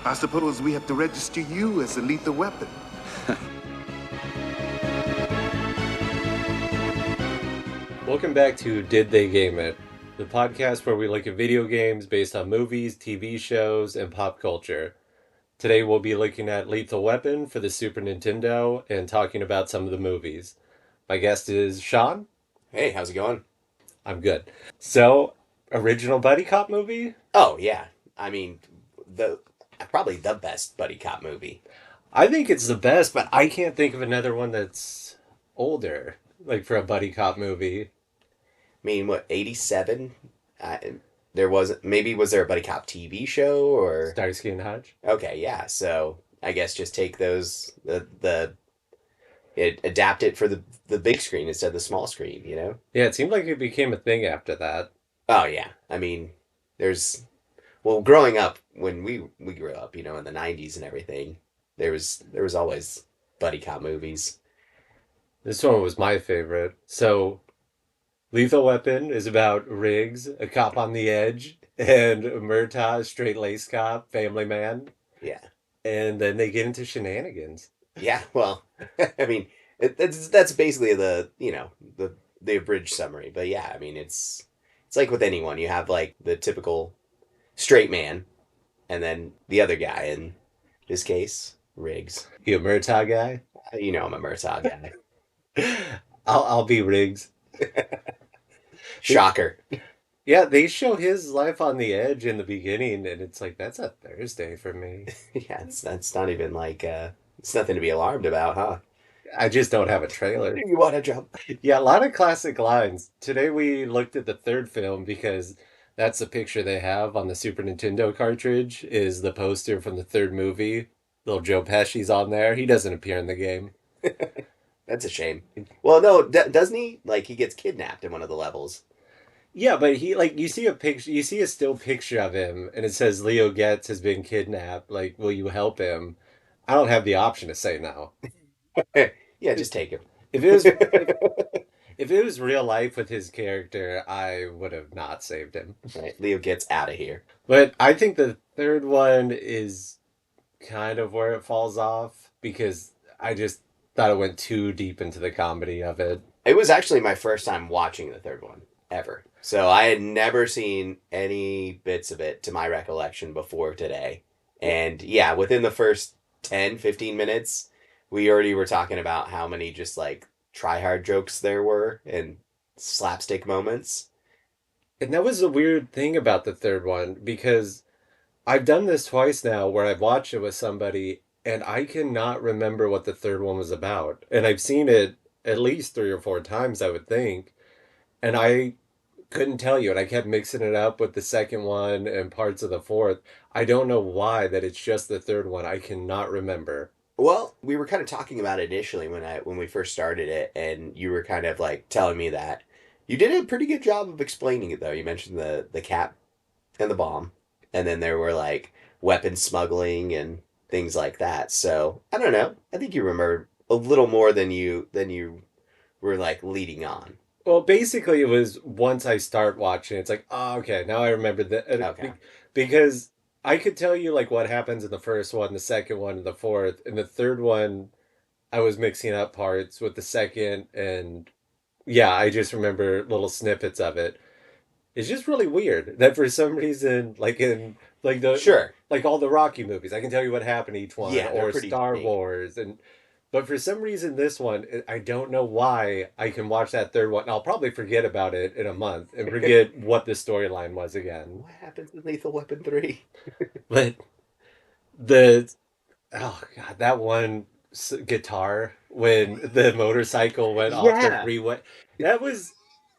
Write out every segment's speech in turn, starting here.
I suppose we have to register you as a lethal weapon. Welcome back to Did They Game It? The podcast where we look at video games based on movies, TV shows, and pop culture. Today we'll be looking at Lethal Weapon for the Super Nintendo and talking about some of the movies. My guest is Sean. Hey, how's it going? I'm good. So, original buddy cop movie? Oh, yeah. I mean, probably the best buddy cop movie. I think it's the best, but I can't think of another one that's older, like for a buddy cop movie. I mean, what, 87? Was there a buddy cop TV show or Starsky and Hutch? Okay, yeah. So, I guess just take those adapt it for the big screen instead of the small screen, you know? Yeah, it seemed like it became a thing after that. Oh, yeah. I mean, growing up when we grew up, in the 90s and everything, there was always buddy cop movies. This one was my favorite. So, Lethal Weapon is about Riggs, a cop on the edge, and Murtaugh, straight-laced cop, family man. Yeah. And then they get into shenanigans. Yeah, well, I mean, that's basically the abridged summary. But yeah, I mean, it's like with anyone. You have like the typical straight man, and then the other guy. In this case, Riggs. You a Murtaugh guy? You know I'm a Murtaugh guy. I'll be Riggs. Shocker. Yeah, they show his life on the edge in the beginning, and it's like, that's a Thursday for me. Yeah, that's not even like, it's nothing to be alarmed about, huh? I just don't have a trailer. You want to jump? Yeah, a lot of classic lines. Today we looked at the third film because that's the picture they have on the Super Nintendo cartridge is the poster from the third movie. Little Joe Pesci's on there. He doesn't appear in the game. That's a shame. Well, no, doesn't he? Like, he gets kidnapped in one of the levels. Yeah, but he, like, you see a still picture of him, and it says Leo Getz has been kidnapped. Like, will you help him? I don't have the option to say no. Yeah, just take him. If it was real life with his character, I would have not saved him. Right, Leo gets out of here. But I think the third one is kind of where it falls off because I just thought it went too deep into the comedy of it. It was actually my first time watching the third one ever. So I had never seen any bits of it to my recollection before today. And yeah, within the first 10, 15 minutes, we already were talking about how many just like try-hard jokes there were and slapstick moments. And that was the weird thing about the third one because I've done this twice now where I've watched it with somebody and I cannot remember what the third one was about. And I've seen it at least 3 or 4 times, I would think. And I couldn't tell you. And I kept mixing it up with the second one and parts of the fourth. I don't know why that it's just the third one. I cannot remember. Well, we were kind of talking about it initially when we first started it, and you were kind of like telling me that you did a pretty good job of explaining it, though. You mentioned the cat and the bomb, and then there were like weapon smuggling and things like that. So I don't know. I think you remember a little more than you were like leading on. Well, basically, it was once I start watching, it's like, oh, okay, now I remember that. Okay. Because I could tell you like what happens in the first one, the second one, and the fourth. And the third one, I was mixing up parts with the second, and yeah, I just remember little snippets of it. It's just really weird that for some reason, like in like the Sure. like all the Rocky movies, I can tell you what happened each one, Yeah, they're or pretty Star neat. Wars, and but for some reason this one, I don't know why I can watch that third one. And I'll probably forget about it in a month and forget what the storyline was again. What happens in Lethal Weapon 3? But the oh god, that one guitar when the motorcycle went off the Yeah. freeway, that was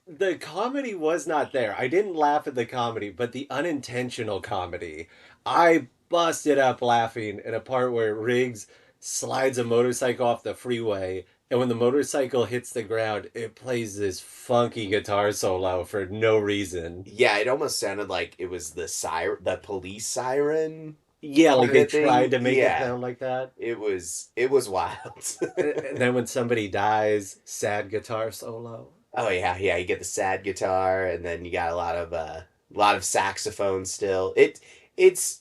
the comedy was not there. I didn't laugh at the comedy, but the unintentional comedy, I busted up laughing at a part where Riggs slides a motorcycle off the freeway, and when the motorcycle hits the ground, it plays this funky guitar solo for no reason. Yeah, it almost sounded like it was the police siren. Yeah, like they Thing. tried to make it Yeah. sound like that. It was wild. And then when somebody dies, sad guitar solo. Oh yeah, you get the sad guitar, and then you got a lot of saxophone still. It's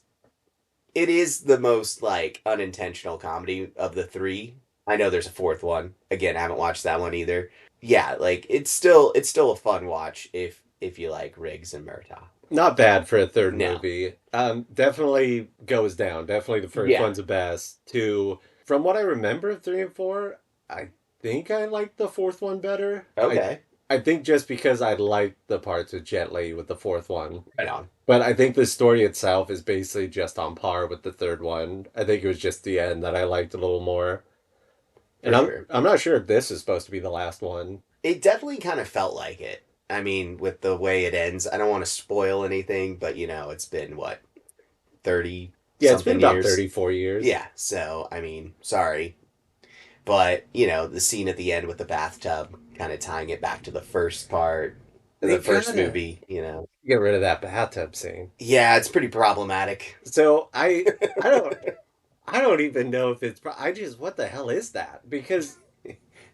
it is the most like unintentional comedy of the three. I know there's a fourth one. Again, I haven't watched that one either. Yeah, like it's still a fun watch if you like Riggs and Murtaugh. Not bad for a third No. movie. Definitely goes down. Definitely the first Yeah. one's the best. Two, from what I remember of three and four, I think I like the fourth one better. Okay. I think just because I like the parts with Jet Li with the fourth one. Right on. But I think the story itself is basically just on par with the third one. I think it was just the end that I liked a little more. For And sure. I'm not sure if this is supposed to be the last one. It definitely kind of felt like it. I mean, with the way it ends, I don't want to spoil anything, but it's been what, 30 Yeah, it's been something about years? 34 years. Yeah, so I mean, sorry. But, the scene at the end with the bathtub kind of tying it back to the first part, They the first gotta movie. get rid of that bathtub scene. Yeah, it's pretty problematic. So I don't even know if it's I just what the hell is that?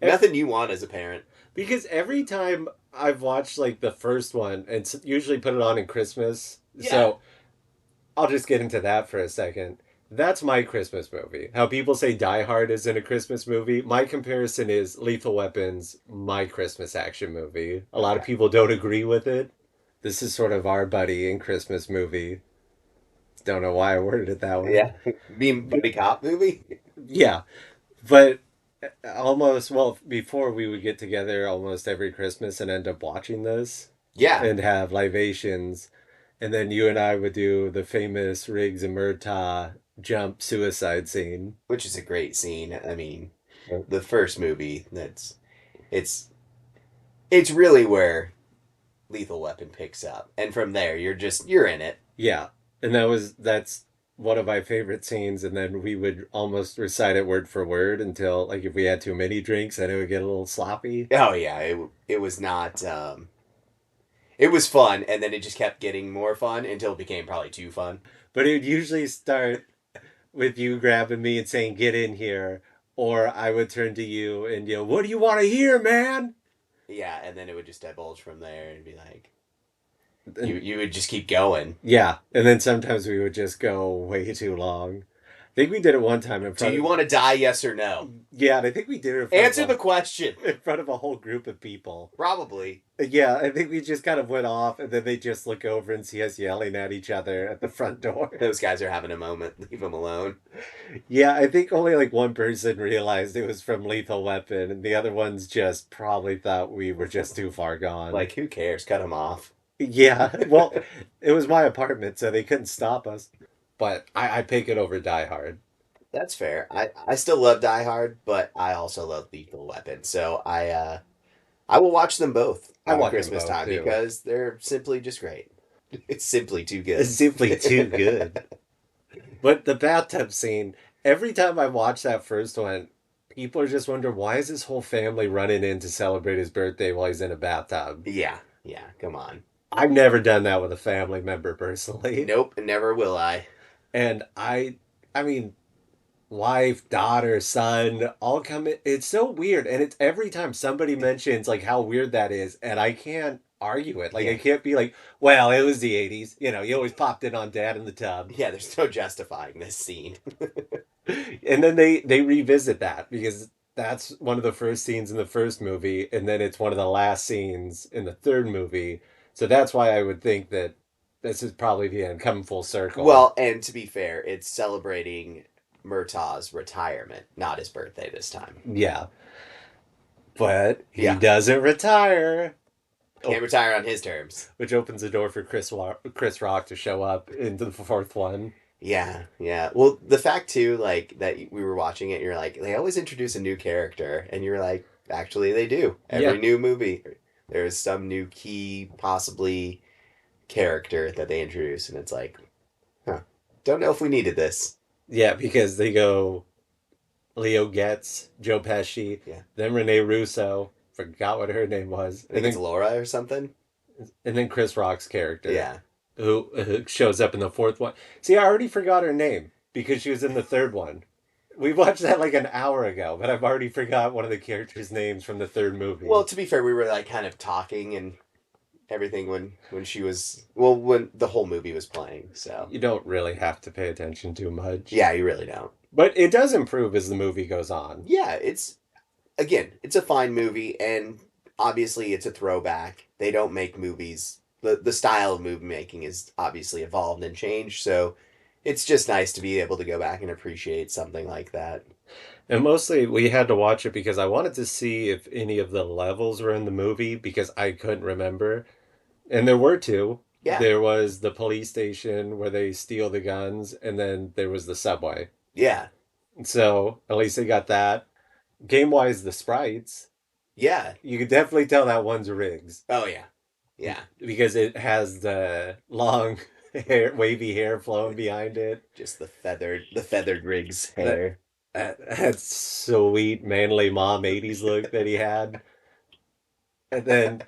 Nothing you want as a parent. Because every time I've watched like the first one and usually put it on in Christmas. Yeah. So I'll just get into that for a second. That's my Christmas movie. How people say Die Hard isn't a Christmas movie. My comparison is Lethal Weapon's my Christmas action movie. A lot of people don't agree with it. This is sort of our buddy in Christmas movie. Don't know why I worded it that way. Yeah. Being buddy cop movie? Yeah. But before we would get together almost every Christmas and end up watching this Yeah. and have libations. And then you and I would do the famous Riggs and Murtaugh jump suicide scene. Which is a great scene. I mean, the first movie, it's really where Lethal Weapon picks up. And from there, you're in it. Yeah. And that's one of my favorite scenes. And then we would almost recite it word for word until, like, if we had too many drinks, then it would get a little sloppy. Oh, yeah. It was not. It was fun, and then it just kept getting more fun until it became probably too fun. But it would usually start with you grabbing me and saying, "Get in here," or I would turn to you and "What do you want to hear, man?" Yeah, and then it would just divulge from there and be like, you would just keep going. Yeah, and then sometimes we would just go way too long. I think we did it one time in front. Do you want to die? Yes or no? Yeah, and I think we did it in front Answer the question. in front of a whole group of people. Probably. Yeah, I think we just kind of went off, and then they just look over and see us yelling at each other at the front door. Those guys are having a moment. Leave them alone. Yeah, I think only like one person realized it was from Lethal Weapon, and the other ones just probably thought we were just too far gone. Like, who cares? Cut them off. Yeah, well, it was my apartment, so they couldn't stop us. But I pick it over Die Hard. That's fair. I still love Die Hard, but I also love Lethal Weapon. So I will watch them both I on watch them Christmas both, time too. because they're simply just great. It's simply too good. It's simply too good. But the bathtub scene, every time I watch that first one, people are just wondering, why is this whole family running in to celebrate his birthday while he's in a bathtub? Yeah, come on. I've never done that with a family member personally. Nope, never will I. And I mean, wife, daughter, son, all come in. It's so weird. And it's every time somebody mentions like how weird that is, and I can't argue it. Like, Yeah. I can't be like, well, it was the 80s. You always popped in on dad in the tub. Yeah, there's no justifying this scene. And then they revisit that because that's one of the first scenes in the first movie, and then it's one of the last scenes in the third movie. So that's why I would think that this is probably the end, coming full circle. Well, and to be fair, it's celebrating Murtaugh's retirement, not his birthday this time. Yeah. But he Yeah. doesn't retire. Can't retire on his terms. Which opens the door for Chris Rock to show up into the fourth one. Yeah. Well, the fact too, like that we were watching it, you're like, they always introduce a new character, and you're like, actually, they do. Every new movie, there's some new key, possibly character that they introduce, and it's like, don't know if we needed this. Yeah, because they go Leo Getz, Joe Pesci, then Rene Russo, forgot what her name was. I think it's Laura or something. And then Chris Rock's character. Yeah. Who shows up in the fourth one. See, I already forgot her name because she was in the third one. We watched that like an hour ago, but I've already forgot one of the characters' names from the third movie. Well, to be fair, we were like kind of talking and everything when she was well when the whole movie was playing. So You don't really have to pay attention too much. yeah, you really don't. But it does improve as the movie goes on. Yeah, it's again, it's a fine movie, and obviously it's a throwback. They don't make movies. The style of movie making is obviously evolved and changed, so it's just nice to be able to go back and appreciate something like that. And mostly we had to watch it because I wanted to see if any of the levels were in the movie because I couldn't remember. And there were two. Yeah, There was the police station where they steal the guns, and then there was the subway. yeah, So at least they got that. Game wise, the sprites, yeah. you could definitely tell that one's Riggs Oh yeah, yeah. because it has the long hair, wavy hair flowing behind it. Just the feathered Riggs That, hair. that sweet, manly mom 80s look that he had. And then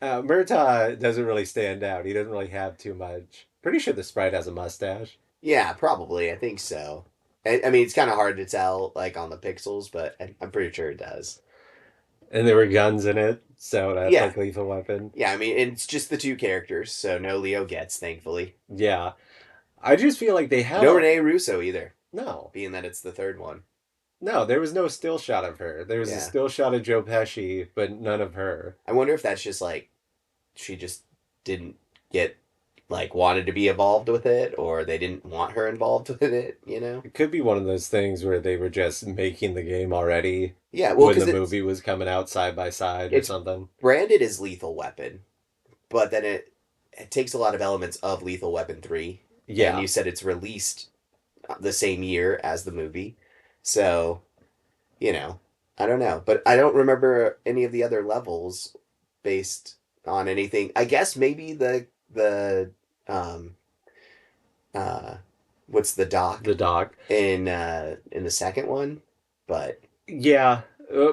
Murtaugh doesn't really stand out. He doesn't really have too much. Pretty sure the sprite has a mustache. Yeah, probably. I think so. I mean, it's kind of hard to tell, like on the pixels, but I'm pretty sure it does. And there were guns in it, so that's Yeah, like Lethal Weapon. yeah. I mean, it's just the two characters, so no Leo gets, thankfully. Yeah. I just feel like they had No Rene Russo either, No. being that it's the third one. No, there was no still shot of her. There was a Yeah, still shot of Joe Pesci, but none of her. I wonder if that's just like she just didn't get like wanted to be involved with it, or they didn't want her involved with it. You know? It could be one of those things where they were just making the game already Yeah. Well, when the because it's movie was coming out side by side or it's something. branded as Lethal Weapon, but then it takes a lot of elements of Lethal Weapon 3, and Yeah. you said it's released the same year as the movie. So, you know, I don't know, but I don't remember any of the other levels based on anything. I guess maybe the um uh what's the dock The doc. in the second one, but Yeah,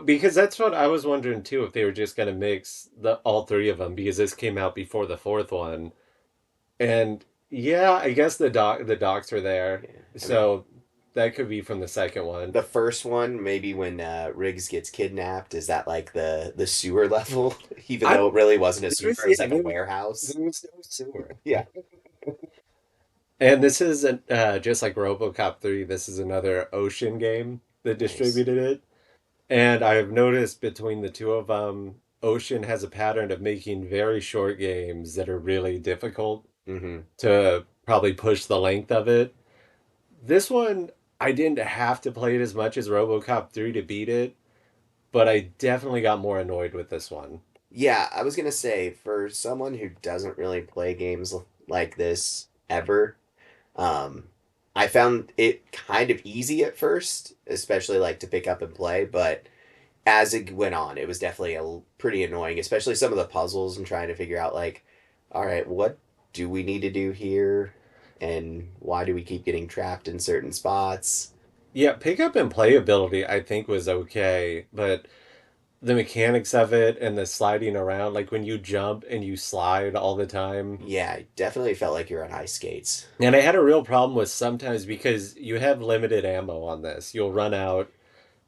because that's what I was wondering too, if they were just gonna mix the all three of them because this came out before the fourth one. And yeah, I guess the docs were there. yeah, I mean So that could be from the second one. the first one, maybe when Riggs gets kidnapped, is that like the sewer level? Even I though it really wasn't a sewer, it was yeah, like a warehouse. there was no sewer. Yeah. And this is just like RoboCop 3, this is another Ocean game that Nice. distributed it. And I've noticed between the two of them, Ocean has a pattern of making very short games that are really difficult Mm-hmm. to probably push the length of it. This one, I didn't have to play it as much as RoboCop 3 to beat it, but I definitely got more annoyed with this one. Yeah, I was gonna say for someone who doesn't really play games like this ever, um, I found it kind of easy at first, especially like to pick up and play, but as it went on, it was definitely pretty annoying, especially some of the puzzles and trying to figure out like, all right, what do we need to do here, and why do we keep getting trapped in certain spots? Yeah, pick up and play ability I think was okay, but the mechanics of it and the sliding around, like when you jump and you slide all the time. Yeah, I definitely felt like you're on ice skates. And I had a real problem with sometimes because you have limited ammo on this. You'll run out,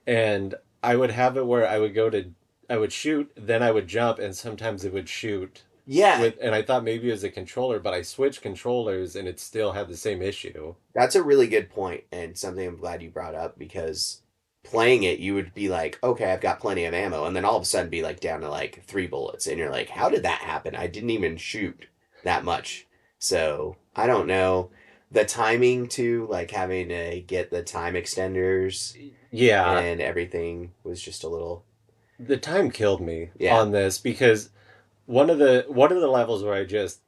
and I would have it where I would shoot, then I would jump, and sometimes it would shoot Yeah, with, and I thought maybe it was a controller, but I switched controllers and it still had the same issue. that's a really good point and something I'm glad you brought up because playing it, you would be like, okay, I've got plenty of ammo, and then all of a sudden be like down to like 3 bullets, and you're like, how did that happen? I didn't even shoot that much. So I don't know. The timing too, like having to get the time extenders Yeah, and everything was just a little, the time killed me yeah, on this because one of the levels where I just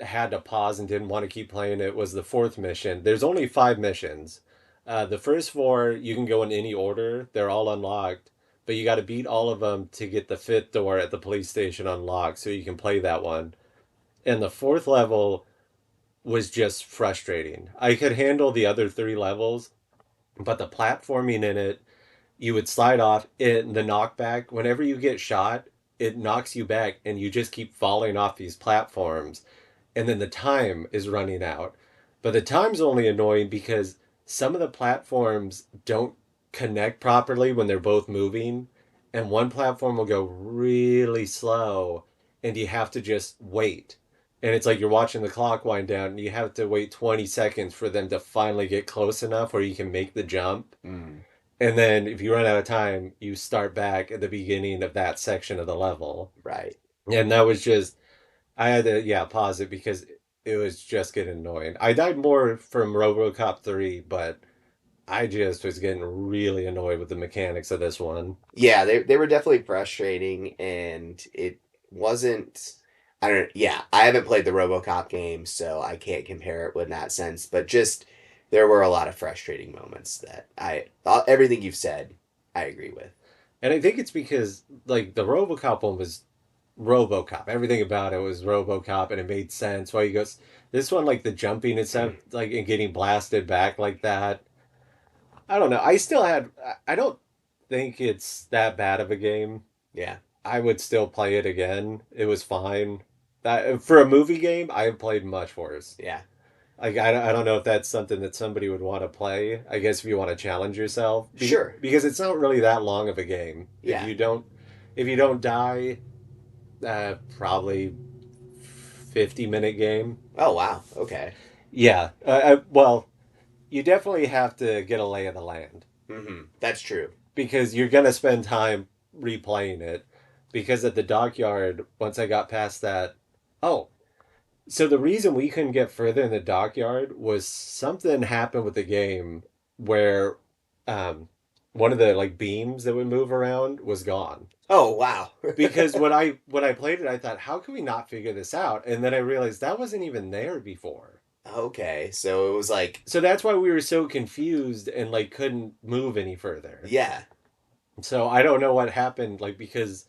had to pause and didn't want to keep playing it was the fourth mission. There's only five missions. The first four you can go in any order; they're all unlocked, but you got to beat all of them to get the fifth door at the police station unlocked, so you can play that one. And the fourth level was just frustrating. I could handle the other three levels, but the platforming in it, you would slide off in the knockback. Whenever you get shot, it knocks you back and you just keep falling off these platforms. And then the time is running out. But the time's only annoying because some of the platforms don't connect properly when they're both moving. And one platform will go really slow. and you have to just wait. And it's like you're watching the clock wind down and you have to wait 20 seconds for them to finally get close enough where you can make the jump. Mm, And then if you run out of time, you start back at the beginning of that section of the level. right. And that was just, I had to, yeah, pause it because it was just getting annoying. I died more from RoboCop 3, but I just was getting really annoyed with the mechanics of this one. Yeah, they were definitely frustrating, and it wasn't. I don't. Yeah, I haven't played the RoboCop game, so I can't compare it in that sense. But just there were a lot of frustrating moments that everything you've said, I agree with. And I think it's because, like, the RoboCop one was RoboCop. Everything about it was RoboCop, and it made sense. Why he goes, this one, like, the jumping and stuff, like, and getting blasted back like that. I don't know. I still had, I don't think it's that bad of a game. Yeah, I would still play it again. It was fine. That for a movie game, I have played much worse. yeah, Like I don't know if that's something that somebody would want to play. I guess if you want to challenge yourself, sure, because it's not really that long of a game. yeah. If you don't die, probably 50-minute game. Oh wow, okay. Yeah. Well, you definitely have to get a lay of the land That's true. because you're gonna spend time replaying it. Because at the dockyard, once I got past that, oh, so the reason we couldn't get further in the dockyard was something happened with the game where um, one of the like beams that would move around was gone. Oh wow. Because when I played it, I thought, how can we not figure this out? And then I realized that wasn't even there before. Okay, so it was like, So that's why we were so confused and like couldn't move any further. yeah, So I don't know what happened, like because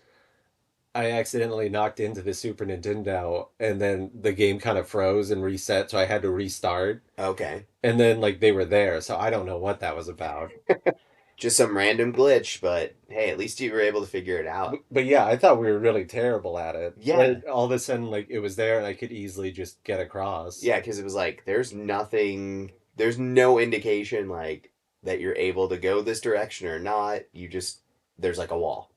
I accidentally knocked into the Super Nintendo and then the game kind of froze and reset, so I had to restart. okay. And then like they were there, so I don't know what that was about. Just some random glitch, but hey, at least you were able to figure it out. But yeah, I thought we were really terrible at it. Yeah. But all of a sudden like it was there and I could easily just get across. Yeah, because it was like there's nothing, there's no indication like that you're able to go this direction or not. You just there's like a wall.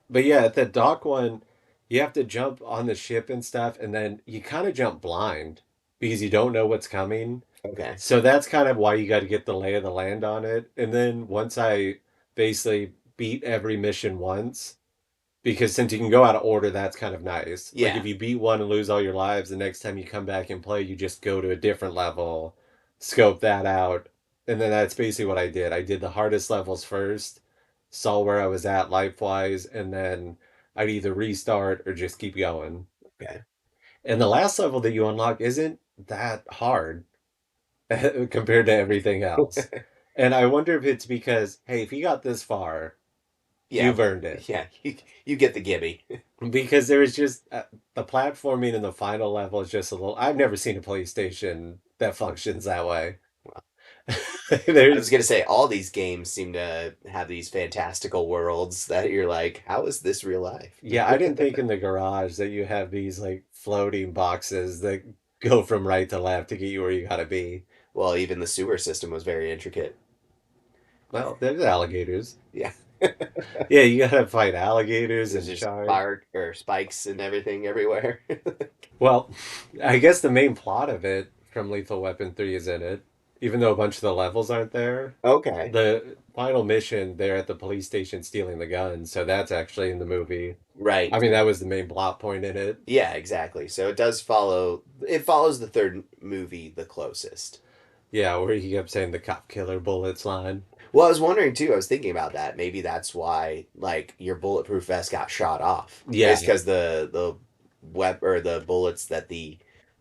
But yeah, at the dock one, you have to jump on the ship and stuff, and then you kind of jump blind because you don't know what's coming. Okay. So that's kind of why you got to get the lay of the land on it. And then once I basically beat every mission once, because since you can go out of order, that's kind of nice. Like Yeah. if you beat one and lose all your lives, the next time you come back and play, you just go to a different level, scope that out, and then that's basically what I did. I did the hardest levels first, saw where I was at life wise, and then I'd either restart or just keep going. Okay. And the last level that you unlock isn't that hard compared to everything else. And I wonder if it's because, hey, if you got this far, Yeah. you've earned it. Yeah. You get the gibby. Because there is just the platforming in the final level is just a little. I've never seen a PlayStation that functions that way. Wow. I was There's gonna say all these games seem to have these fantastical worlds that you're like, how is this real life? yeah, I didn't think in the garage that you have these like floating boxes that go from right to left to get you where you gotta be. Well, even the sewer system was very intricate. Well, there's alligators. Yeah. Yeah, you gotta fight alligators There's and just sharks. spark or spikes and everything everywhere. Well, I guess the main plot of it from Lethal Weapon 3 is in it, even though a bunch of the levels aren't there. Okay. The final mission, they're at the police station stealing the gun, so that's actually in the movie. Right. I mean, that was the main plot point in it. Yeah, exactly. So it follows the third movie the closest. Yeah, where he kept saying the cop killer bullets line. Well, I was wondering too, I was thinking about that. Maybe that's why like your bulletproof vest got shot off. Yeah. It's because the web or the bullets that the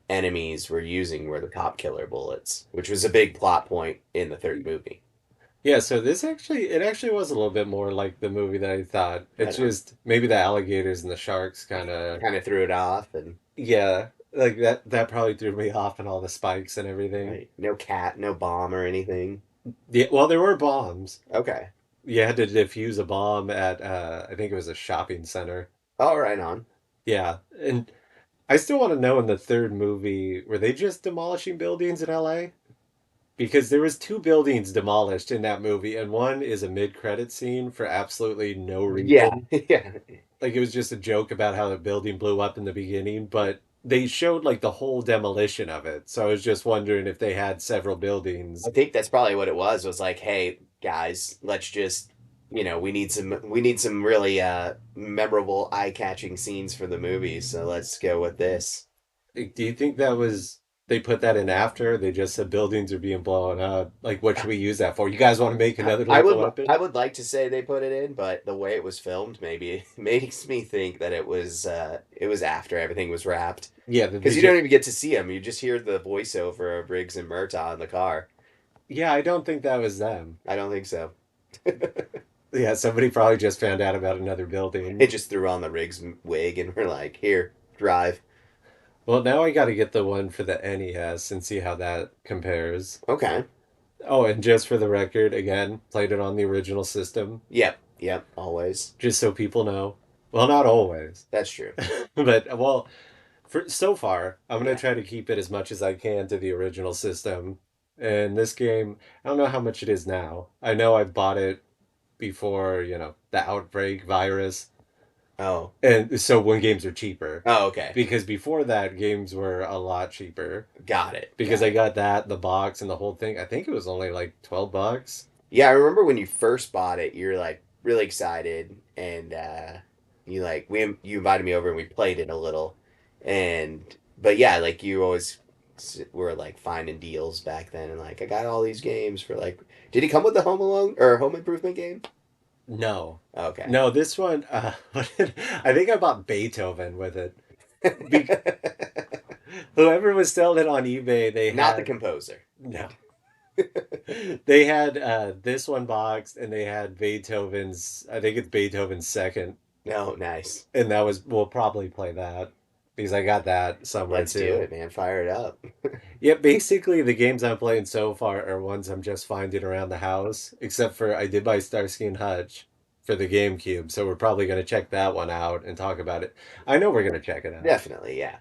enemies were using were the cop killer bullets, which was a big plot point in the third movie. Yeah, so it actually was a little bit more like the movie than I thought. It's Right on. just maybe the alligators and the sharks kind of, Kind of threw it off and yeah, like that probably threw me off and all the spikes and everything. right. No cat, no bomb or anything. Yeah, well, there were bombs. Okay. You had to defuse a bomb at I think it was a shopping center. Oh, right on. Yeah, and I still want to know in the third movie, were they just demolishing buildings in LA? Because there was two buildings demolished in that movie, and one is a mid-credit scene for absolutely no Yeah. reason. Yeah. Like it was just a joke about how the building blew up in the beginning, but they showed like the whole demolition of it. So I was just wondering if they had several I buildings. think that's probably what it was like, hey guys, let's just we need some really memorable eye-catching scenes for the movie, so let's go with this. Like, do you think that was they put that in after? They just said buildings are being blown up. Like, what should we use that for? You guys want to make another lethal I weapon? would like to say they put it in, but the way it was filmed maybe it makes me think that it was after everything was wrapped. Yeah, Because you don't even get to see them. You just hear the voiceover of Riggs and Murtaugh in the car. yeah, I don't think that was them. I don't think so. Yeah, somebody probably just found out about another building. It just threw on the Riggs wig and we're like, here, drive. Well, now I got to get the one for the NES and see how that compares. Okay. Oh, and just for the record, again, played it on the original system, Yep. Yep. Always. just so people know. Well, not always, That's true. but well, for so far, I'm gonna Yeah. try to keep it as much as I can to the original system. And this game, I don't know how much it is now. I know I bought it before, the outbreak virus, Oh. and so when games are cheaper. Oh, okay. Because before that, games were a lot cheaper. Got it. Because Got I it. got that, the box, and the whole thing. I think it was only like $12. Yeah, I remember when you first bought it, you're like really excited and you invited me over and we played it a little. And but yeah, like you always were like finding deals back then and like I got all these games for like did it come with the Home Alone or Home Improvement game? No. Okay. No, this one, I think I bought Beethoven with it. Be- Whoever was selling it on eBay, they Not the had, composer. no. They had this one boxed and they had Beethoven's, I think it's Beethoven's second. No, nice. And we'll probably play that because I got that somewhere Let's do too. it, man. Fire it up. Yeah, basically the games I'm playing so far are ones I'm just finding around the house, except for I did buy Starsky and Hutch for the GameCube, so we're probably going to check that one out and talk about it. I know we're going to check it out. Definitely, yeah.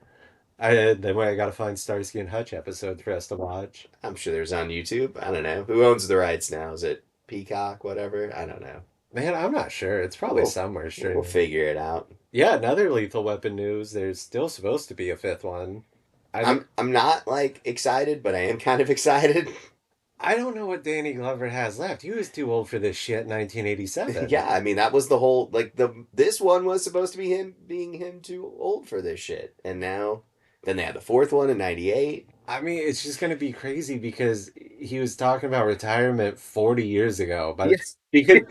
Then I got to find Starsky and Hutch episodes for us to watch. I'm sure there's on YouTube. I don't know. Who owns the rights now? Is it Peacock, whatever? I don't know. Man, I'm not sure. It's probably We'll, somewhere we'll streaming. figure it out. Yeah, another Lethal Weapon news. There's still supposed to be a fifth one. I think I'm not like excited, but I am kind of excited. I don't know what Danny Glover has left. He was too old for this shit in 1987. Yeah, I mean that was the whole like the this one was supposed to be him being him too old for this shit. And now then they had the fourth one in 98. I mean, it's just going to be crazy because he was talking about retirement 40 years ago, but Yes. because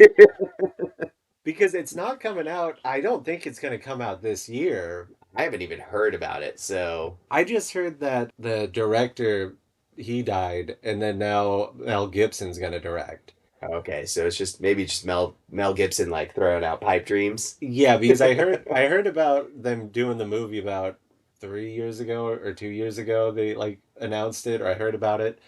because it's not coming out. I don't think it's going to come out this year. I haven't even heard about it. So, I just heard that the director he died and then now Mel Gibson's going to direct. okay, so it's just maybe just Mel Gibson like throwing out pipe dreams. Yeah, because I heard about them doing the movie about 3 years ago or 2 years ago. They like announced it, or I heard about it,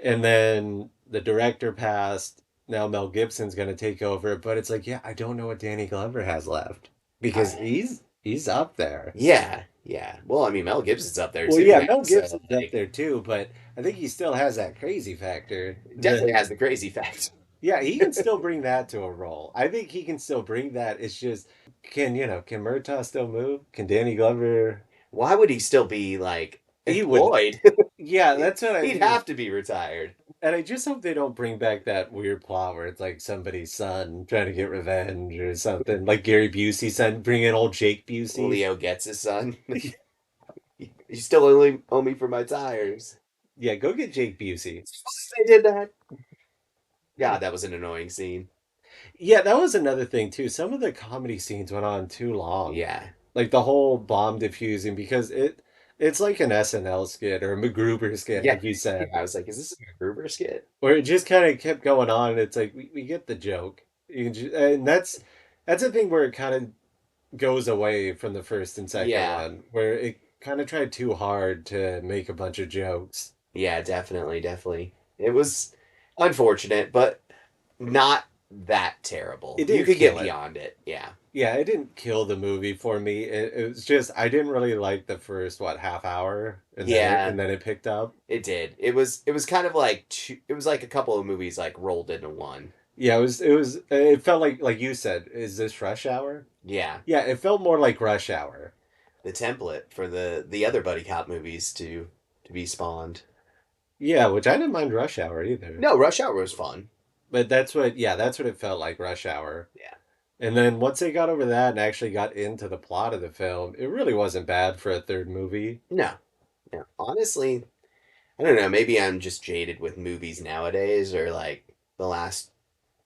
and then the director passed. Now Mel Gibson's gonna take over, but it's like, yeah, I don't know what Danny Glover has left because I, he's up there. yeah, yeah. Well, I mean Mel Gibson's up there Well, too yeah, now, Mel so Gibson's up like there too, but I think he still has that crazy factor. definitely has the crazy factor. Yeah, he can still bring that to a role. I think he can still bring that. It's just, can Murtaugh still move? Can Danny Glover? Why would he still be like He would. employed? Yeah, that's what I He'd mean. have to be retired. And I just hope they don't bring back that weird plot where it's like somebody's son trying to get revenge or something. Like Gary Busey's son, bring in old Jake Busey. Leo gets his son. You still only owe me for my tires. Yeah, go get Jake Busey. They did that. God, that was an annoying scene. Yeah, that was another thing too. Some of the comedy scenes went on too long. Yeah. Like the whole bomb diffusing because it's like an SNL skit or a MacGruber skit, Yeah. like you said. I was like, is this a Gruber skit? Where it just kind of kept going on. And it's like we get the joke. And that's a thing where it kind of goes away from the first and second Yeah. one, where it kind of tried too hard to make a bunch of jokes. Yeah, definitely, definitely. It was unfortunate, but not that terrible. It didn't You could get kill it. beyond it. Yeah. Yeah, it didn't kill the movie for me. It was just I didn't really like the first half hour, and Yeah. then it picked up. It did. It was kind of like it was like a couple of movies like rolled into one. Yeah, it felt like you said, is this Rush Hour? Yeah, Yeah, it felt more like Rush Hour. the template for the other buddy cop movies to be spawned. Yeah, which I didn't mind Rush Hour either. No, Rush Hour was fun. But that's what it felt like, Rush Hour. Yeah. And then once they got over that and actually got into the plot of the film, it really wasn't bad for a third movie. No, no. Honestly, I don't know. Maybe I'm just jaded with movies nowadays, or like the last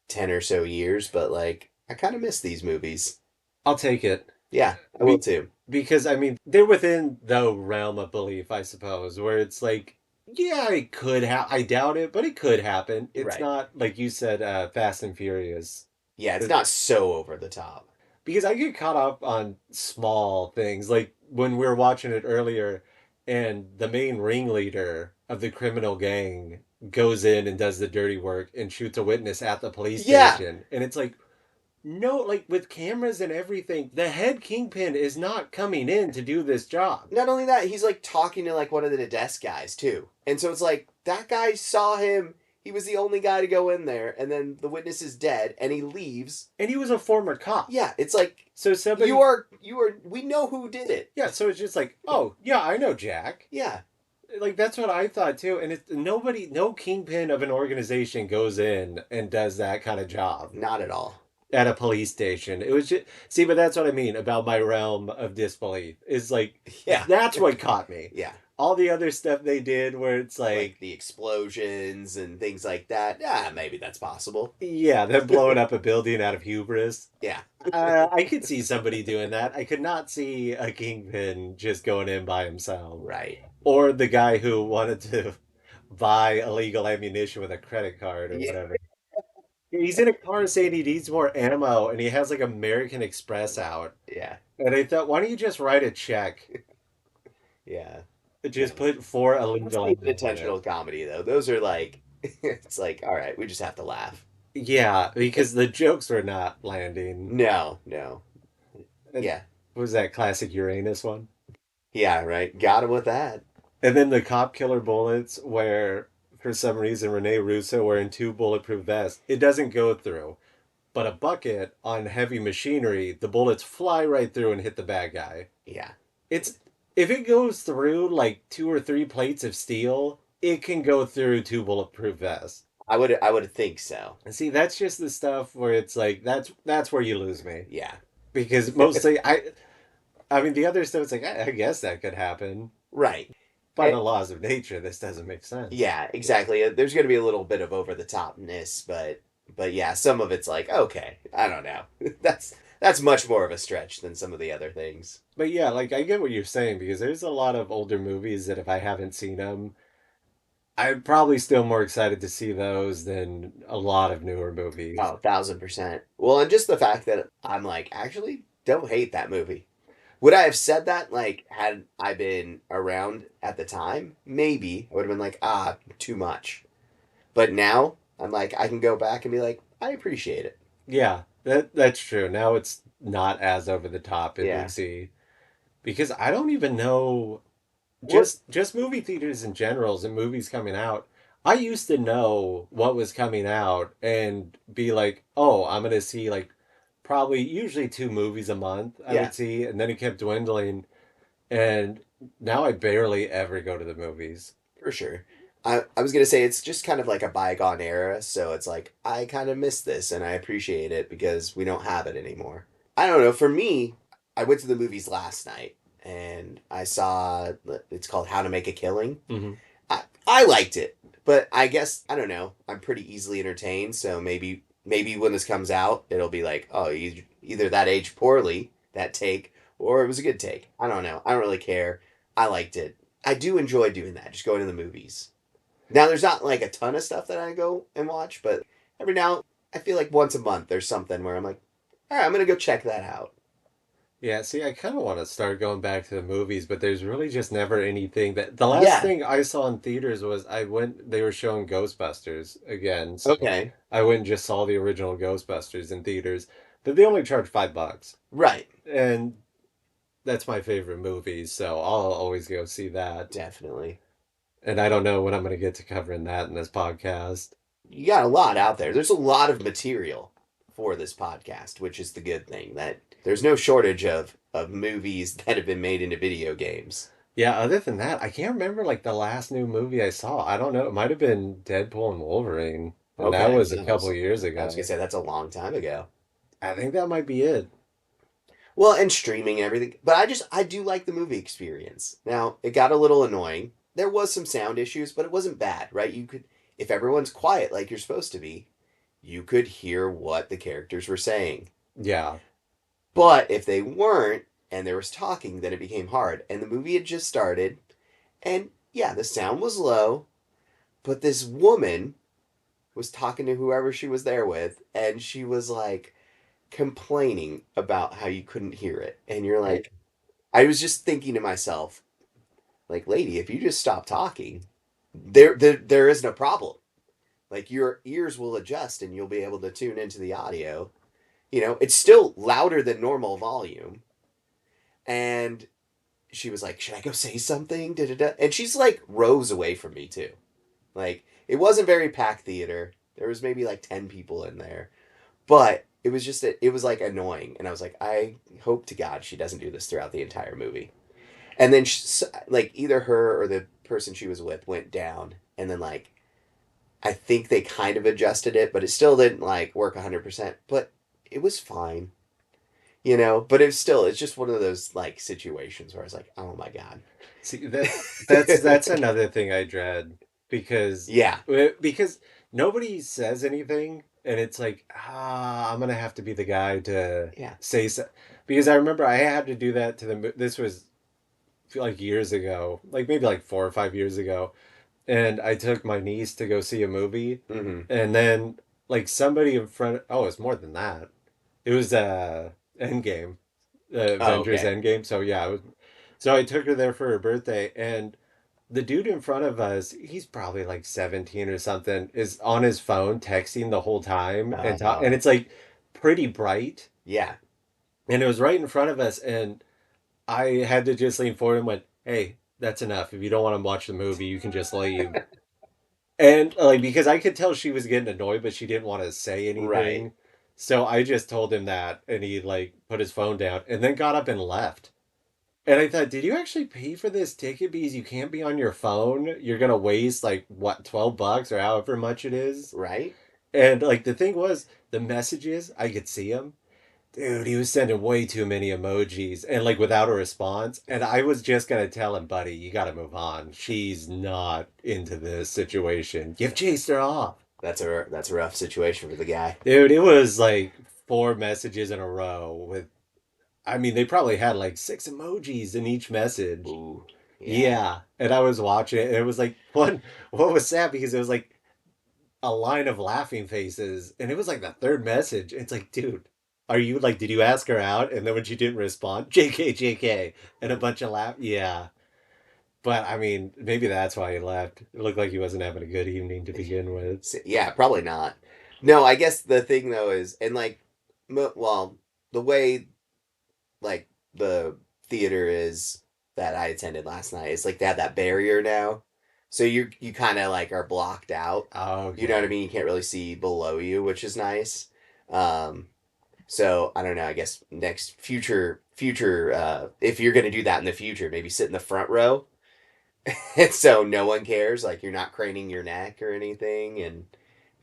10 or so years. But like, I kind of miss these movies. I'll take it. Yeah, I will Be- too. because, I mean, they're within the realm of belief, I suppose, where it's like, yeah, it could I doubt it, but it could happen. It's Right. not, like you said, Fast and Furious. Yeah, it's not so over the top. Because I get caught up on small things. Like when we were watching it earlier, and the main ringleader of the criminal gang goes in and does the dirty work and shoots a witness at the police Yeah. station. And it's like, no, like with cameras and everything, the head kingpin is not coming in to do this job. Not only that, he's like talking to like one of the desk guys too. And so it's like that guy saw him. He was the only guy to go in there, and then the witness is dead, and he leaves. And he was a former cop. Yeah, it's like So somebody. we know who did it. Yeah, so it's just like, oh, yeah, I know Jack. Yeah. Like that's what I thought too, and it's no kingpin of an organization goes in and does that kind of job Not at all. at a police station. It was just see, but that's what I mean about my realm of disbelief. Is like Yeah. that's what caught me. Yeah. All the other stuff they did, where it's Like like, the explosions and things like that. Yeah, maybe that's possible. yeah, them blowing up a building out of hubris. Yeah. I could see somebody doing that. I could not see a kingpin just going in by himself, Right. or the guy who wanted to buy illegal ammunition with a credit card or Yeah. whatever. He's in a car saying he needs more ammo, and he has like American Express out. Yeah. And I thought, why don't you just write a check? Yeah. Just put four That's illegal not even ammo in intentional it. comedy though. Those are like it's like, all right, we just have to laugh. Yeah, because the jokes were not landing. No, no. And Yeah. what was that classic Uranus one? Yeah, right. Got him with that. And then the cop killer bullets, where for some reason Rene Russo wearing two bulletproof vests, it doesn't go through. But a bucket on heavy machinery, the bullets fly right through and hit the bad guy. Yeah. It's if it goes through like two or three plates of steel, it can go through two bulletproof vests. I would think so. And see, that's just the stuff where it's like that's where you lose me. Yeah. Because mostly I mean the other stuff it's like I guess that could happen. Right. By And- the laws of nature, this doesn't make sense. yeah, exactly. There's going to be a little bit of over the topness, but yeah, some of it's like, okay, I don't know. That's much more of a stretch than some of the other things. But yeah, like I get what you're saying because there's a lot of older movies that if I haven't seen them, I'm probably still more excited to see those than a lot of newer movies. Oh, 1,000%. Well, and just the fact that I'm like, actually, don't hate that movie. Would I have said that, like, had I been around at the time? Maybe. I would have been like, too much. But now, I'm like, I can go back and be like, I appreciate it. Yeah, that's true. Now it's not as over the top in Yeah. DC because I don't even know What? just movie theaters in general and movies coming out. I used to know what was coming out and be like, "Oh, I'm going to see like probably usually two movies a month I Yeah. would see," and then it kept dwindling and now I barely ever go to the movies. For sure. I was going to say, it's just kind of like a bygone era, so it's like, I kind of miss this, and I appreciate it because we don't have it anymore. I don't know, for me, I went to the movies last night, and I saw, it's called How to Make a Killing. Hmm. I liked it, but I guess I don't know. I'm pretty easily entertained, so maybe when this comes out, it'll be like, oh, either that aged poorly, that take, or it was a good take. I don't know. I don't really care. I liked it. I do enjoy doing that, just going to the movies. Now there's not like a ton of stuff that I go and watch, but every now I feel like once a month there's something where I'm like, all right, I'm gonna go check that out. Yeah, see, I kind of want to start going back to the movies, but there's really just never anything that the last Yeah. thing I saw in theaters was they were showing Ghostbusters again. So Okay. I went and just saw the original Ghostbusters in theaters, but they only charge $5. Right. And that's my favorite movie, so I'll always go see that. Definitely. And I don't know when I'm going to get to covering that in this podcast. you got a lot out there. There's a lot of material for this podcast, which is the good thing. That there's no shortage of movies that have been made into video games. Yeah, other than that, I can't remember like the last new movie I saw. I don't know. It might have been Deadpool and Wolverine, and that Okay, was a couple years I was gonna ago. say that's a long time ago. I think that might be it. Well, and streaming and everything, but I do like the movie experience. Now it got a little annoying. There was some sound issues, but it wasn't bad, right? You could, if everyone's quiet like you're supposed to be, you could hear what the characters were saying. Yeah. But if they weren't and there was talking, then it became hard. And the movie had just started, and yeah, the sound was low, but this woman was talking to whoever she was there with, and she was like complaining about how you couldn't hear it. And you're like, I was just thinking to myself, like, lady, if you just stop talking, there is no problem. Like your ears will adjust and you'll be able to tune into the audio. You know, it's still louder than normal volume. And she was like, "Should I go say something?" Da, da, da. And she's like rows away from me too. Like it wasn't very packed theater. There was maybe like 10 people in there. But it was just it was like annoying and I was like, I hope to God she doesn't do this throughout the entire movie. And then like either her or the person she was with went down and then like I think they kind of adjusted it, but it still didn't like work 100%, but it was fine. You know, but it's just one of those like situations where I was like, "Oh my God." See, that's another thing I dread because Yeah. because nobody says anything, and it's like, I'm gonna have to be the guy to Yeah. say so. Because I remember I had to do that to this was like years ago, like maybe like 4 or 5 years ago, and I took my niece to go see a movie, Mhm. and then like somebody in front. Oh, it's more than that. It was Endgame, Oh, Avengers okay. Endgame. So yeah, so I took her there for her birthday, and the dude in front of us, he's probably like 17 or something, is on his phone texting the whole time and Uh, it's like pretty bright, yeah. and it was right in front of us, and I had to just lean forward and went, "Hey, that's enough. If you don't want to watch the movie, you can just leave." And like because I could tell she was getting annoyed, but she didn't want to say Right. anything. So I just told him that and he like put his phone down and then got up and left. And I thought, did you actually pay for this ticket because you can't be on your phone? You're gonna waste like what, $12 or however much it is. Right? And like the thing was, the messages, I could see them. Dude, he was sending way too many emojis and like without a response. And I was just gonna tell him, buddy, you gotta move on. She's not into this situation. You've chased her off. That's a rough situation for the guy. Dude, it was like 4 messages in a row with, I mean, they probably had like 6 emojis in each message. Ooh. Yeah. Yeah. And I was watching it, and it was like what was sad because it was like a line of laughing faces, and it was like the third message. It's like, dude, are you like, did you ask her out? And then when she didn't respond, JK, JK, and a bunch of laugh. Yeah. But I mean, maybe that's why he left. It looked like he wasn't having a good evening to begin with. Yeah, probably not. No, I guess the thing though is and like well, the way like the theater is that I attended last night. It's like they have that barrier now. So you kind of like are blocked out. You know what I Okay. mean? You can't really see below you, which is nice. Um so I don't know, I guess next future if you're going to do that in the future, maybe sit in the front row. And so no one cares, like you're not craning your neck or anything and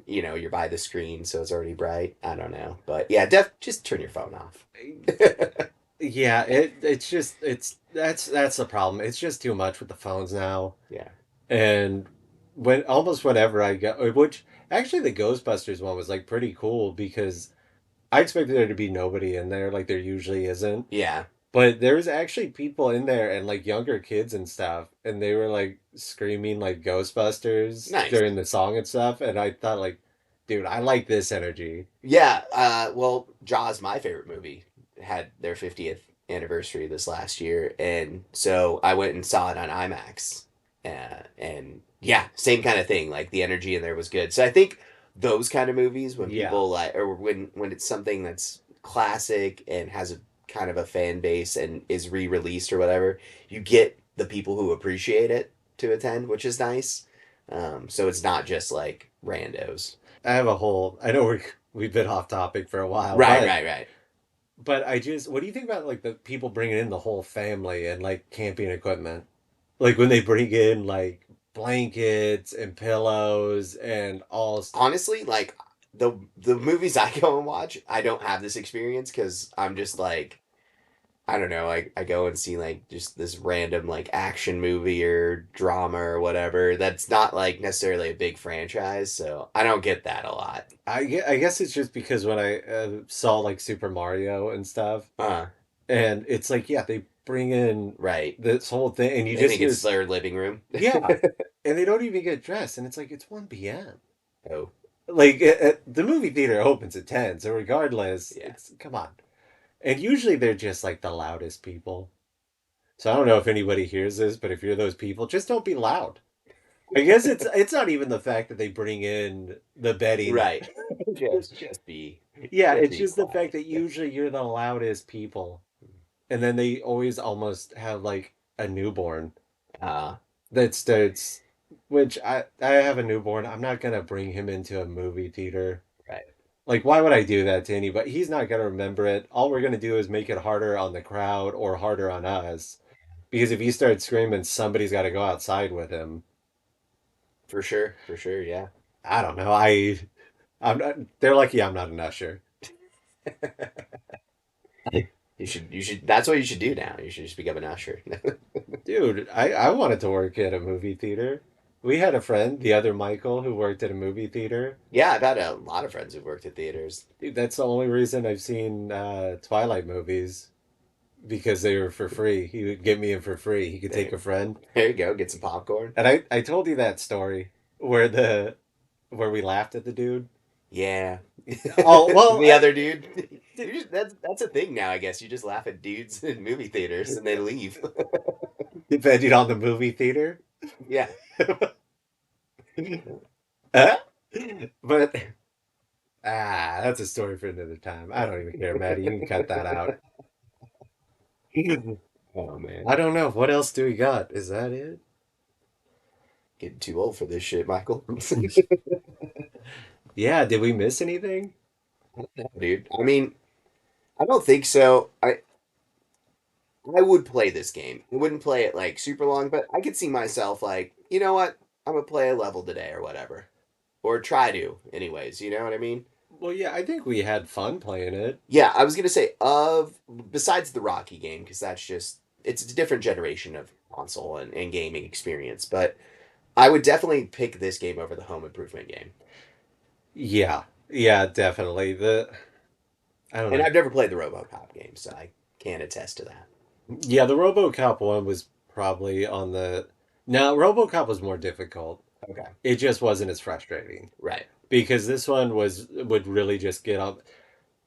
you know, you're by the screen so it's already bright. I don't know. But yeah, just turn your phone off. Yeah, it's just that's the problem. It's just too much with the phones now. Yeah. And when almost whenever I go, which actually the Ghostbusters one was like pretty cool because I expected there to be nobody in there, like there usually isn't. Yeah. But there was actually people in there and like younger kids and stuff, and they were like screaming like Ghostbusters Nice. during the song and stuff, and I thought like, dude, I like this energy. Yeah, well, Jaws, my favorite movie, had their 50th anniversary this last year, and so I went and saw it on IMAX. And yeah, same kind of thing. Like the energy in there was good. So I think those kind of movies, when Yeah. people like, or when it's something that's classic and has a kind of a fan base and is re-released or whatever, you get the people who appreciate it to attend, which is nice. So it's not just like randos. I have a whole. I know we've been off topic for a while, Right, but right, right. I just. What do you think about like the people bringing in the whole family and like camping equipment? Like when they bring in like blankets and pillows and all. Honestly, like the movies I go and watch, I don't have this experience because I'm just like I don't know, I go and see like just this random like action movie or drama or whatever. That's not like necessarily a big franchise, so I don't get that a lot. I guess it's just because when I saw like Super Mario and stuff, Uh, and it's like yeah, they bring in right. this whole thing, and you They just think hear it's their living room. yeah, and they don't even get dressed, and it's like it's 1 p.m. Oh, Like the movie theater opens at 10, so regardless, yeah. it's come on. And usually they're just like the loudest people. So I don't know if anybody hears this, but if you're those people, just don't be loud. I guess it's not even the fact that they bring in the bedding. Right. Just be Yeah, just it's be just the fact quiet. that usually you're the loudest people. And then they always almost have like a newborn Uh, that starts which I have a newborn. I'm not gonna bring him into a movie theater. right. Like why would I do that to anybody? He's not gonna remember it. All we're gonna do is make it harder on the crowd or harder on us. Because if he starts screaming, somebody's gotta go outside with him. For sure, yeah. I don't know. I'm not they're lucky I'm not an usher. You should that's what you should do now. You should just become an usher. Dude, I wanted to work at a movie theater. We had a friend, the other Michael, who worked at a movie theater. Yeah, I've had a lot of friends who've worked at theaters. Dude, that's the only reason I've seen Twilight movies because they were for free. He would get me in for free. He could take There, a friend. there you go, get some popcorn. And I told you that story where where we laughed at the dude. Yeah. Oh, well, The other dude. That's a thing now, I guess. You just laugh at dudes in movie theaters and they leave. depending on the movie theater. Yeah. Huh? But that's a story for another time. I don't even care, Maddie. You can cut that out. Oh man. I don't know. What else do we got? Is that it? Getting too old for this shit, Michael. Yeah, did we miss anything? Dude. I mean, I don't think so. I would play this game. I wouldn't play it like super long, but I could see myself like, you know what? I'm gonna play a level today or whatever. Or try to, anyways, you know what I mean? Well, yeah, I think we had fun playing it. Yeah, I was gonna say of besides the Rocky game, because that's just it's a different generation of console and gaming experience, but I would definitely pick this game over the Home Improvement game. Yeah, yeah, definitely. I don't And know. I've never played the RoboCop game, so I can attest to that. Yeah, the RoboCop one was probably on the. No, RoboCop was more difficult. Okay. It just wasn't as frustrating Right. because this one would really just get up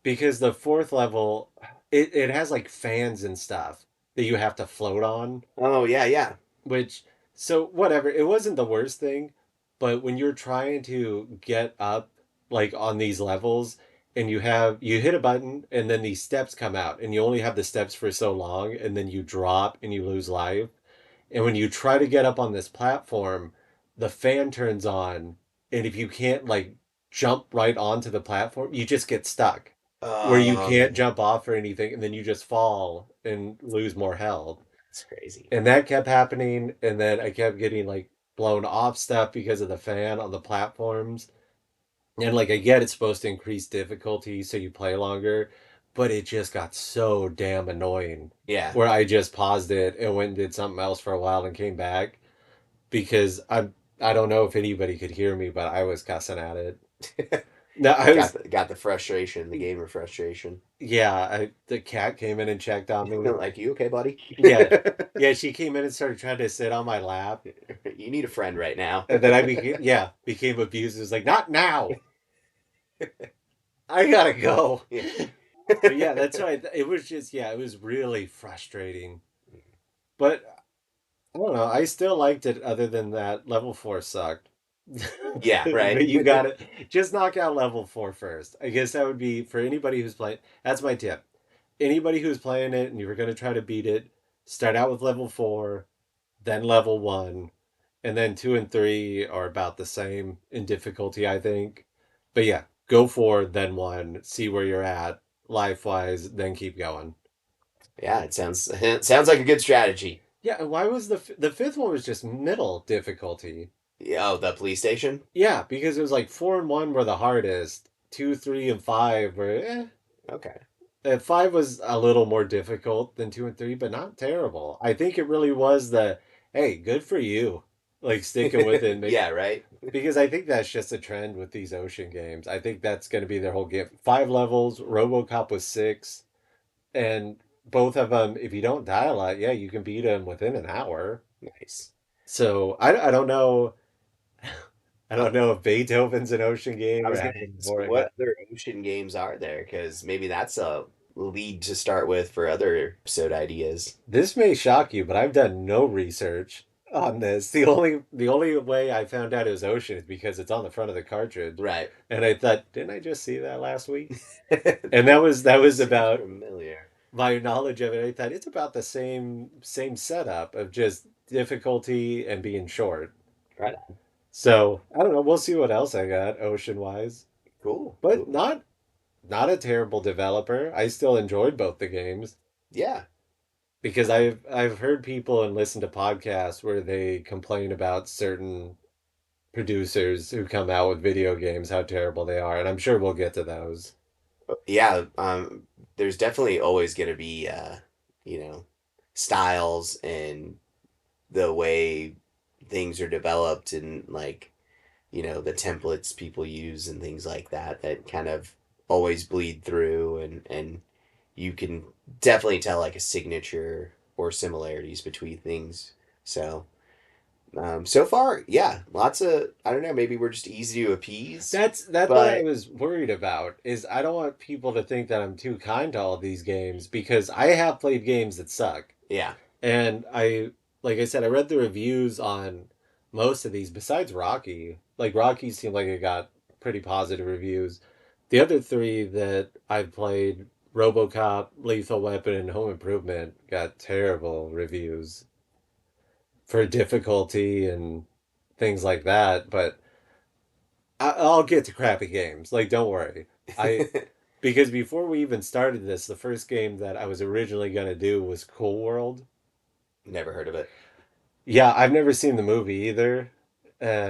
because the fourth level it has like fans and stuff that you have to float on. Oh yeah, yeah. Which, so whatever, it wasn't the worst thing, but when you're trying to get up like on these levels and you hit a button and then these steps come out and you only have the steps for so long and then you drop and you lose life. And when you try to get up on this platform, the fan turns on and if you can't like jump right onto the platform, you just get stuck where you can't Um, jump off or anything and then you just fall and lose more health. that's crazy. And that kept happening, and then I kept getting like blown off stuff because of the fan on the platforms. And like I get it's supposed to increase difficulty so you play longer, but it just got so damn annoying Yeah. where I just paused it and went and did something else for a while and came back because I don't know if anybody could hear me, but I was cussing at it. No, I was Got the frustration, the gamer frustration. yeah, the cat came in and checked on me. Like, you okay, buddy? Yeah. Yeah, she came in and started trying to sit on my lap. You need a friend right now. And then I became abused. It was like, not now. I gotta go. Yeah. But yeah, that's right. It was just it was really frustrating. But I don't know. I still liked it. Other than that, level 4 sucked. Yeah, right. But you got it. Just knock out level 4 first. I guess that would be for anybody who's playing. That's my tip. Anybody who's playing it and you were going to try to beat it, start out with level 4, then level 1, And then 2 and 3 are about the same in difficulty, I think. But yeah, go 4, then 1, see where you're at life wise, then keep going. Yeah, it sounds it sounds like a good strategy. Yeah, and why was the fifth one was just middle difficulty? Yeah, oh, the police station. Yeah, because it was like 4 and 1 were the hardest, 2, 3, and 5 were Okay. 5 was a little more difficult than 2 and 3, but not terrible. I think it really was the hey, good for you, like sticking with it. Yeah, right. Because I think that's just a trend with these ocean games. I think that's going to be their whole game. 5 levels, RoboCop was 6, and both of them, if you don't die a lot, yeah, you can beat them within an hour. Nice. So I don't know. I Uh, don't know if Beethoven's an ocean I game or was gonna has ask, more. what other ocean games are there? Because maybe that's a lead to start with for other episode ideas. This may shock you, but I've done no research on this. The only way I found out it was ocean is because it's on the front of the cartridge. Right. And I thought, didn't I just see that last week? And that was Seems about familiar. my knowledge of it. I thought it's about the same setup of just difficulty and being short. Right. So I don't know. We'll see what else I got ocean wise, Cool. but Cool. not a terrible developer. I still enjoyed both the games Yeah. because I've heard people and listened to podcasts where they complain about certain producers who come out with video games how terrible they are, and I'm sure we'll get to those. Yeah. There's definitely always gonna be you know, styles and the way things are developed and like, the templates people use and things like that that kind of always bleed through and you can definitely tell like a signature or similarities between things. So, so far, yeah, lots of, I don't know, maybe we're just easy to appease, That's what I but was worried about is I don't want people to think that I'm too kind to all these games because I have played games that suck. yeah, And like I said, I read the reviews on most of these besides Rocky. Like Rocky seemed like it got pretty positive reviews. The other three that I've played, RoboCop, Lethal Weapon, and Home Improvement, got terrible reviews for difficulty and things like that. But I'll get to crappy games. Like, don't worry. I because before we even started this, the first game that I was originally gonna do was Cool World. never heard of it. Yeah, I've never seen the movie either.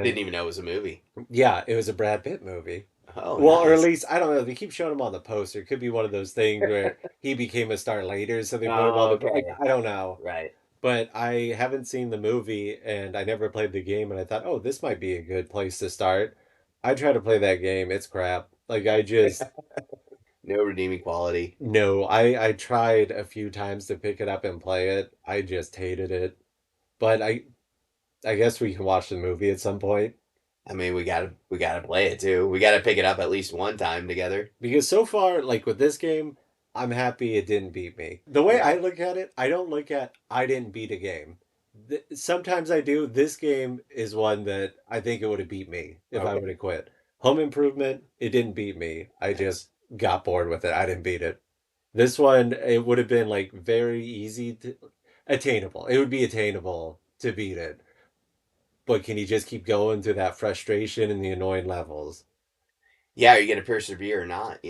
Didn't And even know it was a movie. yeah, it was a Brad Pitt movie. Oh, Well, or at nice. least I don't know. They keep showing him on the poster. It could be one of those things where he became a star later, so they put him on Oh, the. okay. I don't know, Right. but I haven't seen the movie, and I never played the game. And I thought, oh, this might be a good place to start. I try to play that game. It's crap. Like I just No redeeming quality. no. I tried a few times to pick it up and play it. I just hated it. But I guess we can watch the movie at some point. I mean, we gotta play it too. We gotta pick it up at least one time together. Because so far, like with this game, I'm happy it didn't beat me. The way Yeah. I look at it, I don't look at I didn't beat a game. Sometimes I do. This game is one that I think it would have beat me if I Okay. would have quit. Home Improvement, it didn't beat me. I Nice. just got bored with it. I didn't beat it. This one, it would have been like very easy to attainable. It would be attainable to beat it. But can you just keep going through that frustration and the annoying levels? Yeah, are you gonna persevere or not?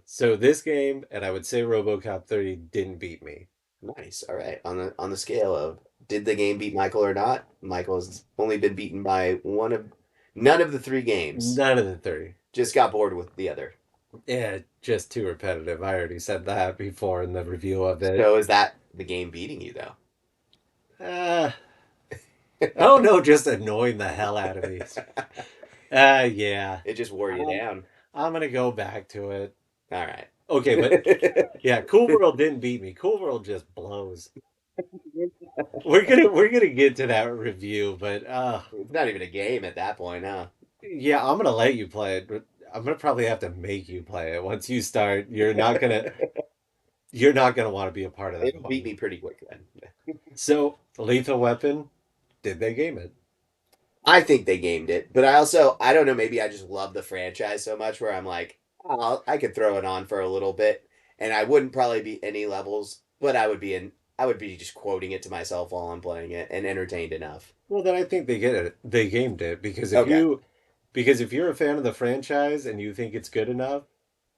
So this game, and I would say RoboCop 30 didn't beat me. Nice. All right. On the scale of did the game beat Michael or not? Michael's only been beaten by none of the three games. None of the three. Just got bored with the other. Yeah, just too repetitive. I already said that before in the review of it. So is that the game beating you though? Uh, oh no, just annoying the hell out of me. Yeah. It just wore you Um, down. I'm gonna go back to it. All right. Okay, but yeah, Cool World didn't beat me. Cool World just blows. We're gonna get to that review, but It's not even a game at that point, huh? yeah, I'm gonna let you play it, but I'm gonna probably have to make you play it. Once you start, you're not gonna want to be a part of that It beat fun. me pretty quick then. So, Lethal Weapon, did they game it? I think they gamed it, but I don't know, maybe I just love the franchise so much where I'm like, oh, I could throw it on for a little bit, and I wouldn't probably beat any levels, but I would be in I would be just quoting it to myself while I'm playing it and entertained enough. Well, then I think they get it. They gamed it Okay. because if you're a fan of the franchise and you think it's good enough,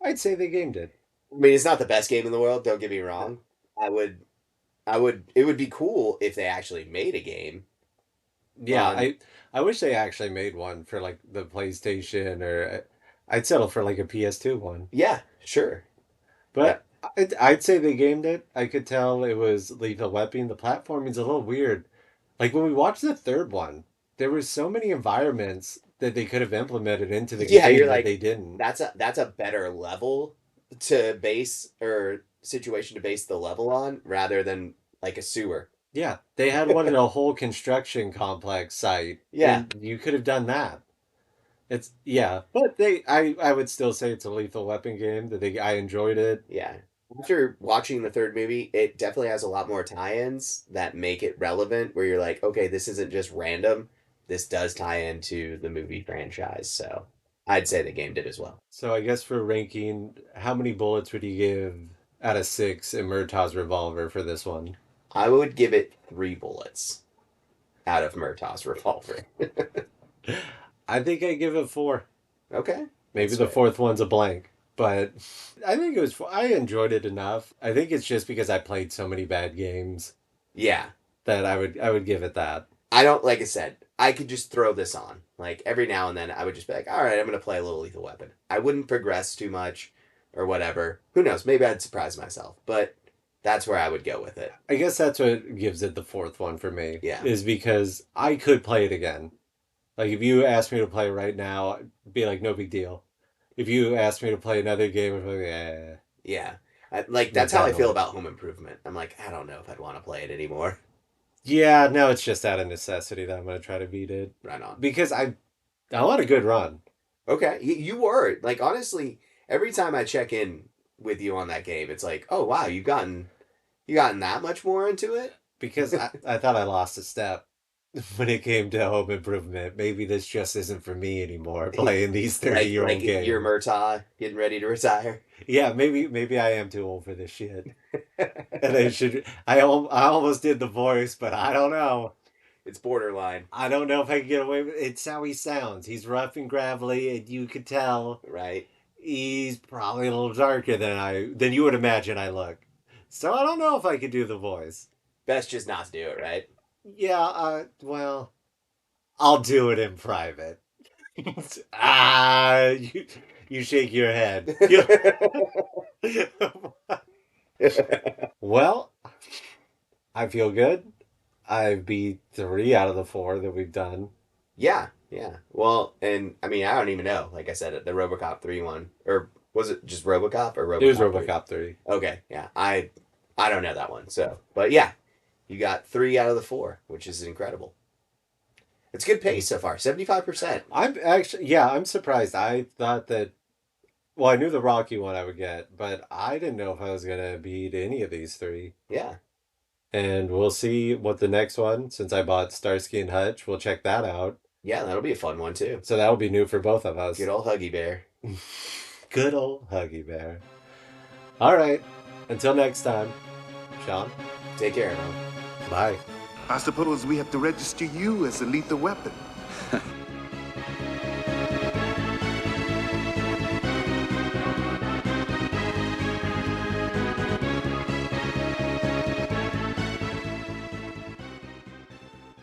I'd say they gamed it. I mean, it's not the best game in the world, don't get me wrong. I would it would be cool if they actually made a game Yeah, on I wish they actually made one for like the PlayStation or I'd settle for like a PS2 one. yeah, sure. Uh, But I'd say they gamed it. I could tell it was Lethal Weapon. The platforming's a little weird. Like when we watched the third one, there were so many environments that they could have implemented into the yeah, you're game that like they didn't. that's a better level to base or situation to base the level on rather than like a sewer. Yeah, they had one in a whole construction complex site, Yeah. and you could have done that. It's yeah, but I would still say it's a Lethal Weapon game. I enjoyed it. Yeah. After watching the third movie, it definitely has a lot more tie-ins that make it relevant where you're like, okay, this isn't just random. This does tie into the movie franchise. So I'd say the game did as well. So I guess for ranking, how many bullets would you give out of 6 in Murtaugh's revolver for this one? I would give it 3 bullets out of Murtaugh's revolver. I think I give it 4. Okay. Maybe That's the fair. fourth one's a blank, but I think it was. I enjoyed it enough. I think it's just because I played so many bad games Yeah. that I would give it that. I don't, like I said, I could just throw this on. Like every now and then I would just be like, all right, I'm going to play a little Lethal Weapon. I wouldn't progress too much or whatever. Who knows? Maybe I'd surprise myself, but that's where I would go with it. I guess that's what gives it the fourth one for me. Yeah. Is because I could play it again. Like if you asked me to play right now, I'd be like, no big deal. If you asked me to play another game, I'd be like, eh. Yeah. Like Not that's how that I feel old. about Home Improvement. I'm like, I don't know if I'd want to play it anymore. Yeah, no, it's just out of necessity that I'm gonna try to beat it Right on. because I want a good run. Okay. You were like honestly, every time I check in with you on that game, it's like, oh wow, you gotten that much more into it? Because I thought I lost a step when it came to home improvement. Maybe this just isn't for me anymore, playing these 30-year-old Like you're games. Murtaugh getting ready to retire. Yeah, maybe I am too old for this shit. And I almost did the voice, but I don't know. It's borderline, I don't know if I can get away with it. It's how he sounds. He's rough and gravelly, and you could tell right? he's probably a little darker than you would imagine I look. So I don't know if I could do the voice. Best just not to do it, right? Yeah, well, I'll do it in private. Ah, you shake your head. Well, I feel good. I beat 3 out of the 4 that we've done. Yeah, yeah. Well, and I mean, I don't even know. Like I said, the RoboCop 3 one, or was it just RoboCop or It was RoboCop 3? RoboCop 3. Okay, yeah. I don't know that one. So, but yeah, you got 3 out of the 4, which is incredible. It's good pace so far. 75%. I'm surprised. I thought that, well, I knew the Rocky one I would get, but I didn't know if I was going to beat any of these 3. Yeah, And we'll see what the next one, since I bought Starsky and Hutch, we'll check that out. yeah. That'll be a fun one too. So that'll be new for both of us. Good old Huggy Bear. Good old Huggy Bear. All right. Until next time, Sean, Take care, man. bye. I suppose we have to register you as a lethal weapon.